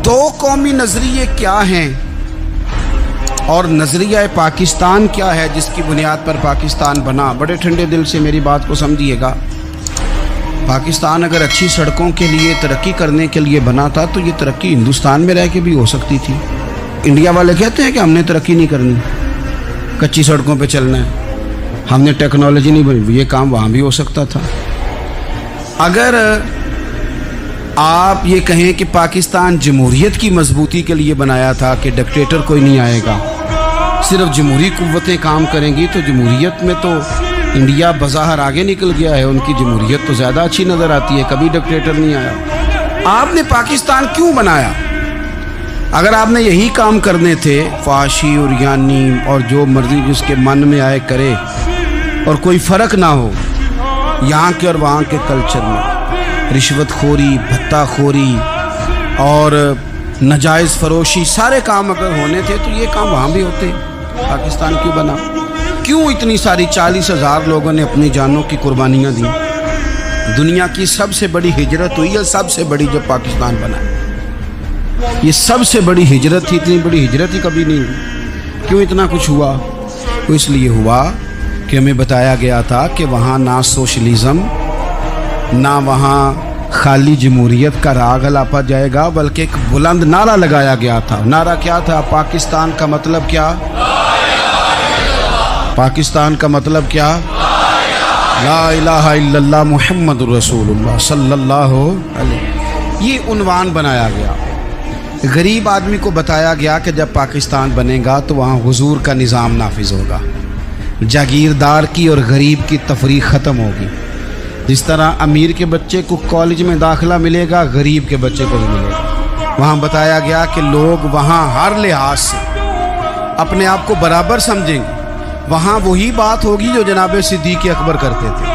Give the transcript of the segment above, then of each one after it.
دو قومی نظریے کیا ہیں اور نظریہ پاکستان کیا ہے جس کی بنیاد پر پاکستان بنا؟ بڑے ٹھنڈے دل سے میری بات کو سمجھیے گا۔ پاکستان اگر اچھی سڑکوں کے لیے ترقی کرنے کے لیے بنا تھا تو یہ ترقی ہندوستان میں رہ کے بھی ہو سکتی تھی۔ انڈیا والے کہتے ہیں کہ ہم نے ترقی نہیں کرنی، کچی سڑکوں پہ چلنا ہے، ہم نے ٹیکنالوجی نہیں بنی، یہ کام وہاں بھی ہو سکتا تھا۔ اگر آپ یہ کہیں کہ پاکستان جمہوریت کی مضبوطی کے لیے بنایا تھا کہ ڈکٹیٹر کوئی نہیں آئے گا، صرف جمہوری قوتیں کام کریں گی، تو جمہوریت میں تو انڈیا بظاہر آگے نکل گیا ہے، ان کی جمہوریت تو زیادہ اچھی نظر آتی ہے، کبھی ڈکٹیٹر نہیں آیا۔ آپ نے پاکستان کیوں بنایا؟ اگر آپ نے یہی کام کرنے تھے، فحاشی اور یانی اور جو مرضی جس کے من میں آئے کرے اور کوئی فرق نہ ہو یہاں کے اور وہاں کے کلچر میں، رشوت خوری، بھتہ خوری اور ناجائز فروشی، سارے کام اگر ہونے تھے تو یہ کام وہاں بھی ہوتے۔ پاکستان کیوں بنا؟ کیوں اتنی ساری 40,000 لوگوں نے اپنی جانوں کی قربانیاں دیں؟ دنیا کی سب سے بڑی ہجرت ہوئی ہے، سب سے بڑی، جب پاکستان بنا۔ یہ سب سے بڑی ہجرت تھی، اتنی بڑی ہجرت ہی کبھی نہیں ہوئی۔ کیوں اتنا کچھ ہوا؟ تو اس لیے ہوا کہ ہمیں بتایا گیا تھا کہ وہاں نہ سوشلزم، نہ وہاں خالی جمہوریت کا راگ الاپا جائے گا، بلکہ ایک بلند نعرہ لگایا گیا تھا۔ نعرہ کیا تھا؟ پاکستان کا مطلب کیا؟ پاکستان کا مطلب کیا؟ لا الہ الا اللہ محمد رسول اللہ صلی اللہ علیہ۔ یہ عنوان بنایا گیا۔ غریب آدمی کو بتایا گیا کہ جب پاکستان بنے گا تو وہاں حضور کا نظام نافذ ہوگا، جاگیردار کی اور غریب کی تفریق ختم ہوگی۔ جس طرح امیر کے بچے کو کالج میں داخلہ ملے گا، غریب کے بچے کو بھی ملے گا۔ وہاں بتایا گیا کہ لوگ وہاں ہر لحاظ سے اپنے آپ کو برابر سمجھیں گے۔ وہاں وہی بات ہوگی جو جناب صدیق اکبر کرتے تھے،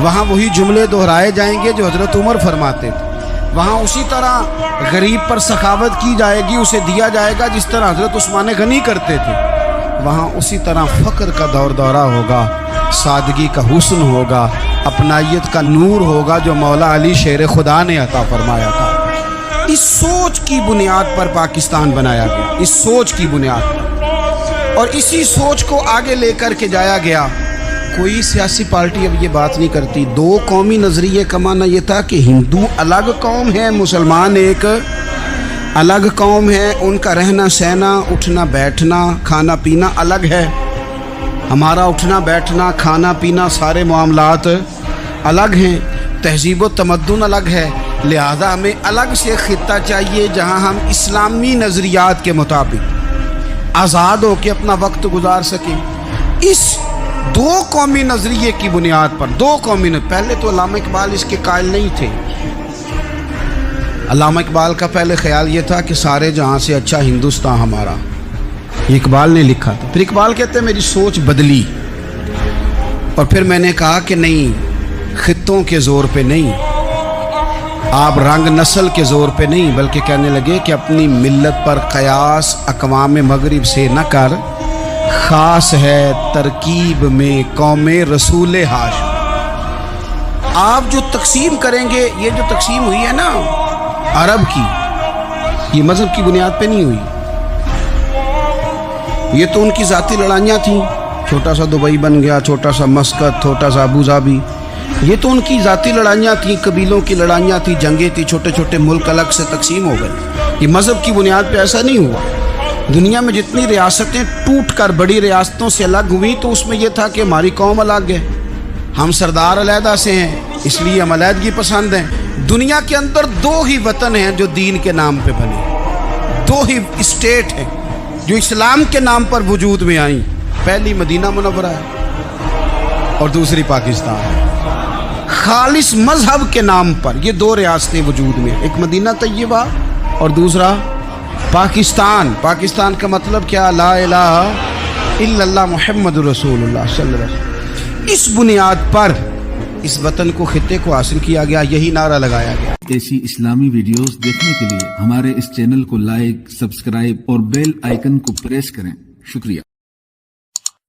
وہاں وہی جملے دہرائے جائیں گے جو حضرت عمر فرماتے تھے، وہاں اسی طرح غریب پر سخاوت کی جائے گی، اسے دیا جائے گا جس طرح حضرت عثمان غنی کرتے تھے، وہاں اسی طرح فقر کا دور دورہ ہوگا، سادگی کا حسن ہوگا، اپنائیت کا نور ہوگا جو مولا علی شیر خدا نے عطا فرمایا تھا۔ اس سوچ کی بنیاد پر پاکستان بنایا گیا، اس سوچ کی بنیاد پر، اور اسی سوچ کو آگے لے کر کے جایا گیا۔ کوئی سیاسی پارٹی اب یہ بات نہیں کرتی۔ دو قومی نظریے کا معنی یہ تھا کہ ہندو الگ قوم ہے، مسلمان ایک الگ قوم ہے، ان کا رہنا سہنا، اٹھنا بیٹھنا، کھانا پینا الگ ہے، ہمارا اٹھنا بیٹھنا، کھانا پینا، سارے معاملات الگ ہیں، تہذیب و تمدن الگ ہے، لہذا ہمیں الگ سے خطہ چاہیے جہاں ہم اسلامی نظریات کے مطابق آزاد ہو کے اپنا وقت گزار سکیں۔ اس دو قومی نظریے کی بنیاد پر، دو قومی پہلے تو علامہ اقبال اس کے قائل نہیں تھے۔ علامہ اقبال کا پہلے خیال یہ تھا کہ سارے جہاں سے اچھا ہندوستان ہمارا، یہ اقبال نے لکھا تھا۔ پھر اقبال کہتے ہیں میری سوچ بدلی، اور پھر میں نے کہا کہ نہیں، خطوں کے زور پہ نہیں، آپ رنگ نسل کے زور پہ نہیں، بلکہ کہنے لگے کہ اپنی ملت پر قیاس اقوام مغرب سے نہ کر، خاص ہے ترکیب میں قوم رسول ہاشم۔ آپ جو تقسیم کریں گے، یہ جو تقسیم ہوئی ہے نا عرب کی، یہ مذہب کی بنیاد پہ نہیں ہوئی، یہ تو ان کی ذاتی لڑائیاں تھیں، چھوٹا سا دبئی بن گیا، چھوٹا سا مسقط، چھوٹا سا ابو ظبی، یہ تو ان کی ذاتی لڑائیاں تھیں، قبیلوں کی لڑائیاں تھیں، جنگیں تھیں، چھوٹے چھوٹے ملک الگ سے تقسیم ہو گئے۔ یہ مذہب کی بنیاد پہ ایسا نہیں ہوا۔ دنیا میں جتنی ریاستیں ٹوٹ کر بڑی ریاستوں سے الگ ہوئی تو اس میں یہ تھا کہ ہماری قوم الگ ہے، ہم سردار علیحدہ سے ہیں، اس لیے ہم علیحدگی پسند ہیں۔ دنیا کے اندر دو ہی وطن ہیں جو دین کے نام پہ بنے، دو ہی اسٹیٹ ہیں جو اسلام کے نام پر وجود میں آئیں، پہلی مدینہ منورہ ہے اور دوسری پاکستان ہے۔ خالص مذہب کے نام پر یہ دو ریاستیں وجود میں، ایک مدینہ طیبہ اور دوسرا پاکستان۔ پاکستان کا مطلب کیا؟ لا الہ الا اللہ محمد رسول اللہ صلی اللہ علیہ وسلم۔ اس بنیاد پر اس وطن کو، خطے کو حاصل کیا گیا، یہی نعرہ لگایا گیا۔ ایسی اسلامی ویڈیوز دیکھنے کے لیے ہمارے اس چینل کو لائک، سبسکرائب اور بیل آئیکن کو پریس کریں۔ شکریہ۔